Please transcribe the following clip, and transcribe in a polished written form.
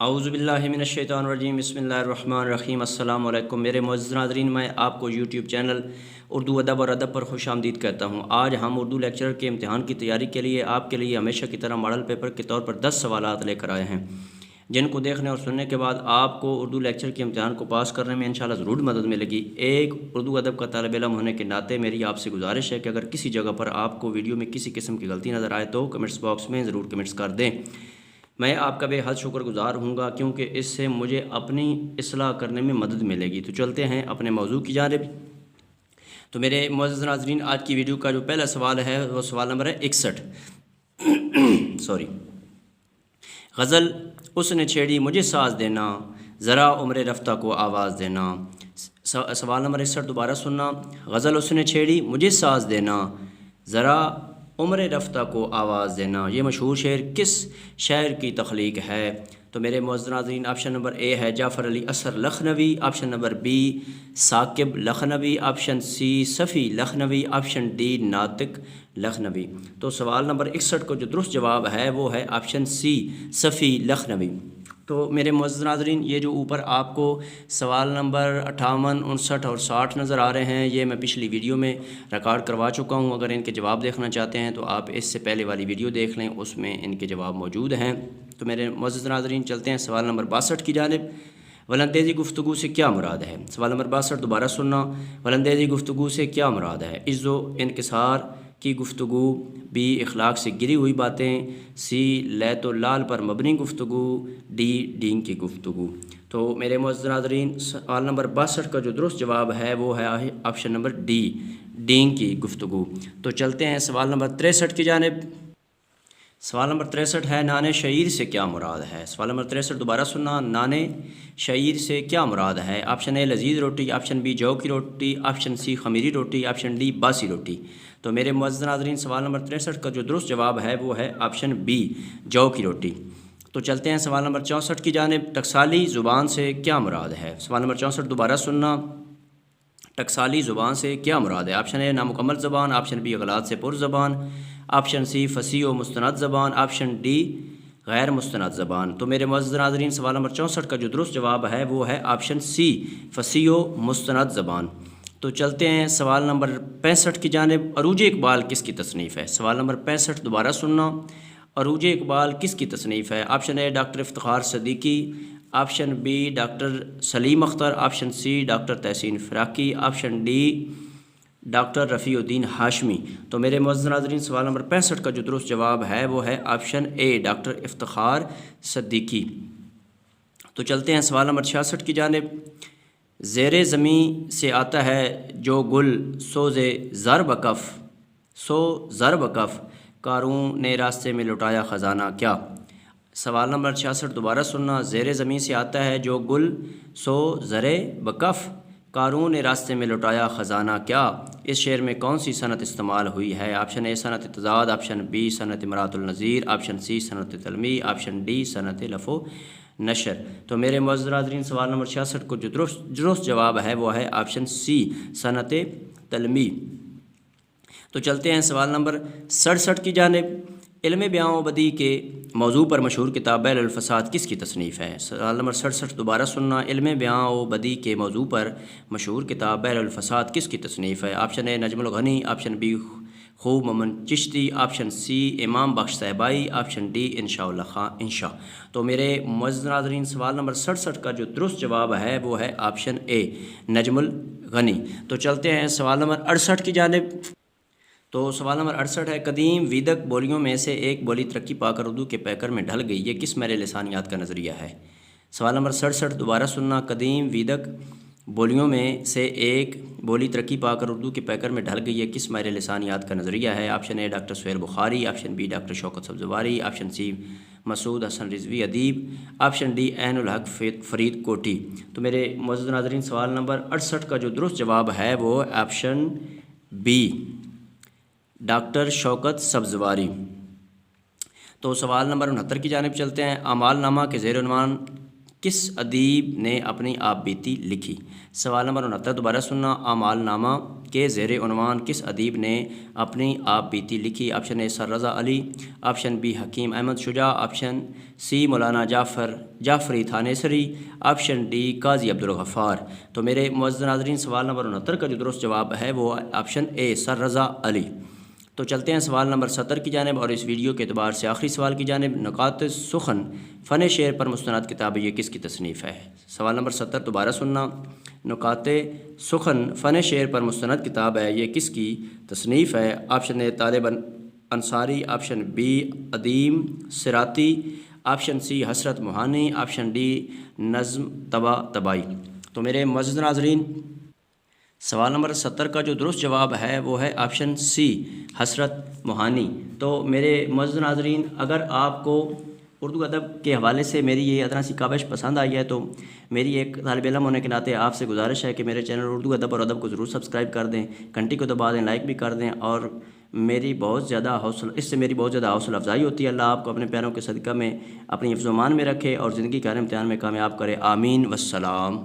اعوذ باللہ من الشیطان الرجیم بسم اللہ الرحمن الرحیم السلام علیکم میرے معزز ناظرین، میں آپ کو یوٹیوب چینل اردو ادب اور ادب پر خوش آمدید کہتا ہوں۔ آج ہم اردو لیکچر کے امتحان کی تیاری کے لیے آپ کے لیے ہمیشہ کی طرح ماڈل پیپر کے طور پر 10 سوالات لے کر آئے ہیں، جن کو دیکھنے اور سننے کے بعد آپ کو اردو لیکچر کے امتحان کو پاس کرنے میں انشاءاللہ ضرور مدد ملے گی۔ ایک اردو ادب کا طالب علم ہونے کے ناطے میری آپ سے گزارش ہے کہ اگر کسی جگہ پر آپ کو ویڈیو میں کسی قسم کی غلطی نظر آئے تو کمنٹس باکس میں ضرور کمنٹس کر دیں۔ میں آپ کا بے حد شکر گزار ہوں گا، کیونکہ اس سے مجھے اپنی اصلاح کرنے میں مدد ملے گی۔ تو چلتے ہیں اپنے موضوع کی جانب۔ تو میرے معزز ناظرین، آج کی ویڈیو کا جو پہلا سوال ہے وہ سوال نمبر ہے 61 غزل اس نے چھیڑی مجھے ساز دینا، ذرا عمر رفتہ کو آواز دینا۔ سوال نمبر 61 دوبارہ سننا۔ غزل اس نے چھیڑی مجھے ساز دینا، ذرا عمر رفتہ کو آواز دینا۔ یہ مشہور شعر کس شاعر کی تخلیق ہے؟ تو میرے معزز ناظرین، آپشن نمبر اے ہے جعفر علی اثر لکھنوی، option number be Saqib Lucknowi, option C Safi Lucknowi, option D ناطق لکھنوی۔ تو سوال نمبر 61 کو جو درست جواب ہے وہ ہے آپشن سی صفی لکھنوی۔ تو میرے معزز ناظرین، یہ جو اوپر آپ کو سوال نمبر 58، 59 اور 60 نظر آ رہے ہیں، یہ میں پچھلی ویڈیو میں ریکارڈ کروا چکا ہوں۔ اگر ان کے جواب دیکھنا چاہتے ہیں تو آپ اس سے پہلے والی ویڈیو دیکھ لیں، اس میں ان کے جواب موجود ہیں۔ تو میرے معزز ناظرین، چلتے ہیں سوال نمبر 62 کی جانب۔ ولندیزی گفتگو سے کیا مراد ہے؟ سوال نمبر 62 دوبارہ سننا۔ ولندیزی گفتگو سے کیا مراد ہے؟ عز و انکسار کی گفتگو، بی اخلاق سے گری ہوئی باتیں، سی لیت و لال پر مبنی گفتگو، ڈی ڈینگ کی گفتگو۔ تو میرے معزز ناظرین، سوال نمبر 62 کا جو درست جواب ہے وہ ہے آپشن نمبر ڈی ڈینگ کی گفتگو۔ تو چلتے ہیں سوال نمبر 63 کی جانب۔ سوال نمبر 63 ہے نان شعیر سے کیا مراد ہے؟ سوال نمبر 63 دوبارہ سننا۔ نان شعیر سے کیا مراد ہے؟ آپشن اے لذیذ روٹی، آپشن بی جو کی روٹی، آپشن سی خمیری روٹی، آپشن ڈی باسی روٹی۔ تو میرے معزز ناظرین، سوال نمبر 63 کا جو درست جواب ہے وہ ہے آپشن بی جو کی روٹی۔ تو چلتے ہیں سوال نمبر 64 کی جانب۔ ٹکسالی زبان سے کیا مراد ہے؟ سوال نمبر 64 دوبارہ سننا۔ ٹکسالی زبان سے کیا مراد ہے؟ آپشن اے نامکمل زبان، آپشن بی غلط سے پر زبان، آپشن سی فصیح و مستند زبان، آپشن ڈی غیر مستند زبان۔ تو میرے معزز ناظرین، سوال نمبر 64 کا جو درست جواب ہے وہ ہے آپشن سی فصیح و مستند زبان۔ تو چلتے ہیں سوال نمبر 65 کی جانب۔ عروج اقبال کس کی تصنیف ہے؟ سوال نمبر 65 دوبارہ سننا۔ عروج اقبال کس کی تصنیف ہے؟ Option A doctor Iftikhar Siddiqui, option B doctor Salim Akhtar, option C doctor Tehseen Firaqi, option D doctor Rafi Uddin Hashmi. تو میرے معزز ناظرین، سوال نمبر 65 کا جو درست جواب ہے وہ ہے option A doctor Iftikhar Siddiqui. تو چلتے ہیں سوال نمبر 66 کی جانب۔ زیر زمیں سے آتا ہے جو گل سوز زر بکف، سو زر بکف، قارون نے راستے میں لٹایا خزانہ کیا؟ سوال نمبر 66 دوبارہ سننا۔ زیر زمین سے آتا ہے جو گل سو زر بکف، قارون نے راستے میں لٹایا خزانہ کیا؟ اس شعر میں کون سی صنعت استعمال ہوئی ہے؟ آپشن اے صنعت تضاد، آپشن بی صنعت امراۃ النظیر، آپشن سی صنعت تلمی، آپشن ڈی صنعت لف و نشر۔ تو میرے معزز ناظرین، سوال نمبر 66 کو جو درست جواب ہے وہ ہے آپشن سی صنعت تلمی۔ تو چلتے ہیں سوال نمبر 67 کی جانب۔ علم بیان و بدیع کے موضوع پر مشہور کتاب بیل الفساد کس کی تصنیف ہے؟ سوال نمبر 67 دوبارہ سننا۔ علم بیان و بدیع کے موضوع پر مشہور کتاب بیل الفساد کس کی تصنیف ہے؟ آپشن اے نجم الغنی، آپشن بی خوب ممن Chishti, option C Imam Bakhsh صاحبائی، option D انشاء اللہ خان انشاء۔ تو میرے معزز ناظرین، سوال نمبر 67 کا جو درست جواب ہے وہ ہے آپشن اے نجم الغنی۔ تو چلتے ہیں سوال نمبر 68 کی جانب۔ تو سوال نمبر 68 ہے قدیم ویدک بولیوں میں سے ایک بولی ترقی پا کر اردو کے پیکر میں ڈھل گئی، یہ کس میرے لسانیات کا نظریہ ہے؟ سوال نمبر 67 دوبارہ سننا۔ قدیم ویدک بولیوں میں سے ایک بولی ترقی پا کر اردو کے پیکر میں ڈھل گئی، یہ کس میرے لسانیات کا نظریہ ہے؟ Option A doctor Sohail Bukhari, option B doctor Shaukat Sabzwari, option C مسعود حسن رضوی ادیب، آپشن ڈی عین الحق فرید کوٹی۔ تو میرے معزز ناظرین، سوال نمبر 68 کا جو درست جواب ہے وہ آپشن بی ڈاکٹر شوکت سبزواری۔ تو سوال نمبر 69 کی جانب چلتے ہیں۔ اعمال نامہ کے زیر عنوان کس ادیب نے اپنی آپ بیتی لکھی؟ سوال نمبر 69 دوبارہ سننا۔ اعمال نامہ کے زیر عنوان کس ادیب نے اپنی آپ بیتی لکھی؟ آپشن اے سر رضا علی، آپشن بی حکیم احمد شجاع، آپشن سی مولانا جعفری تھانیسری، آپشن ڈی قاضی عبدالغفار۔ تو میرے معزز ناظرین، سوال نمبر 69 کا جو درست جواب ہے وہ آپشن اے سر رضا علی۔ تو چلتے ہیں سوال نمبر 70 کی جانب، اور اس ویڈیو کے اعتبار سے آخری سوال کی جانب۔ نکات سخن فن شعر پر مستند کتاب یہ کس کی تصنیف ہے؟ سوال نمبر 70 دوبارہ سننا۔ نکات سخن فن شعر پر مستند کتاب ہے یہ کس کی تصنیف ہے؟ Option A Talib Ansari, option B Adeem Sirati, option C Hasrat Mohani, option D نظم طباطبائی۔ تو میرے معزز ناظرین، سوال نمبر 70 کا جو درست جواب ہے وہ ہے آپشن سی حسرت موہانی۔ تو میرے معزز ناظرین، اگر آپ کو اردو ادب کے حوالے سے میری یہ ادنا سی کاوش پسند آئی ہے تو میری ایک طالب علم ہونے کے ناطے آپ سے گزارش ہے کہ میرے چینل اردو ادب اور ادب کو ضرور سبسکرائب کر دیں، گھنٹی کو دبا دیں، لائک بھی کر دیں، اور میری بہت زیادہ حوصلہ افزائی ہوتی ہے۔ اللہ آپ کو اپنے پیاروں کے صدقہ میں اپنی حفظ و امان میں رکھے اور زندگی کے ہر امتحان میں کامیاب کرے، آمین، والسلام۔